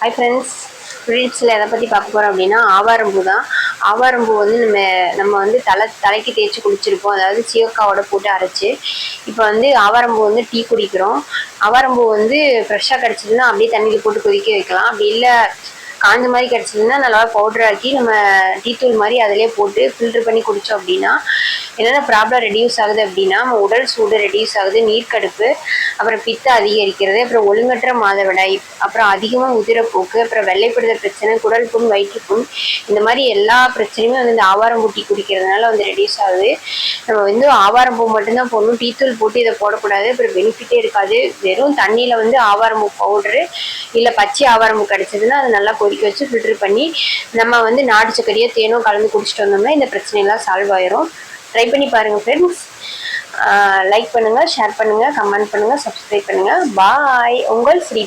Hi ஃப்ரெண்ட்ஸில் எதை பற்றி பார்க்க போகிறோம் அப்படின்னா ஆவாரம்பூ தான். ஆவாரம்பூ வந்து நம்ம வந்து தலைக்கு தேய்ச்சி குளிச்சிருப்போம், அதாவது சீயக்காவோட போட்டு அரைச்சி. இப்போ வந்து ஆவாரம்பூ வந்து டீ குடிக்கிறோம். ஆவாரம்பூ வந்து ஃப்ரெஷ்ஷாக கிடச்சிதுன்னா அப்படியே தண்ணியில் போட்டு கொதிக்க வைக்கலாம். அப்படி இல்லை காஞ்ச மாதிரி கிடச்சிதுன்னா நல்லா பவுடர் ஆக்கி நம்ம டீத்தூள் மாதிரி அதிலே போட்டு ஃபில்ட்ரு பண்ணி குடித்தோம் அப்படின்னா என்னென்ன ப்ராப்ளம் ரெடியூஸ் ஆகுது அப்படின்னா நம்ம உடல் சூடு ரெடியூஸ் ஆகுது, நீர்க்கடுப்பு, அப்புறம் பித்த அதிகரிக்கிறது, அப்புறம் ஒழுங்கற்ற மாதவிடாய், அப்புறம் அதிகமாக உதிரப்போக்கு, அப்புறம் வெள்ளைப்படுதல் பிரச்சனை, குடல் புண், வயிற்றுப்புண், இந்த மாதிரி எல்லா பிரச்சனையுமே வந்து இந்த ஆவாரம்பூ டீ குடிக்கிறதுனால வந்து ரெடியூஸ் ஆகுது. நம்ம வந்து ஆவாரம்பூ மட்டும்தான் போடணும், டீத்தூள் போட்டு இதை போடக்கூடாது. அப்புறம் பெனிஃபிட்டே இருக்காது. வெறும் தண்ணியில் வந்து ஆவாரம்பூ பவுடரு இல்லை பச்சை ஆவாரம்பூ கிடச்சிதுன்னா அதை நல்லா கொதிக்க வச்சு ஃபில்ட்ரு பண்ணி நம்ம வந்து நாட்டு சர்க்கரையோ தேனோ கலந்து குடிச்சிட்டு வந்தோம்னா இந்த பிரச்சனையெல்லாம் சால்வ் ஆயிரும். ட்ரை பண்ணி பாருங்கள் ஃப்ரெண்ட்ஸ். லைக் பண்ணுங்கள், ஷேர் பண்ணுங்கள், கமெண்ட் பண்ணுங்கள், சப்ஸ்கிரைப் பண்ணுங்கள். பாய். உங்கள் ஸ்ரீ.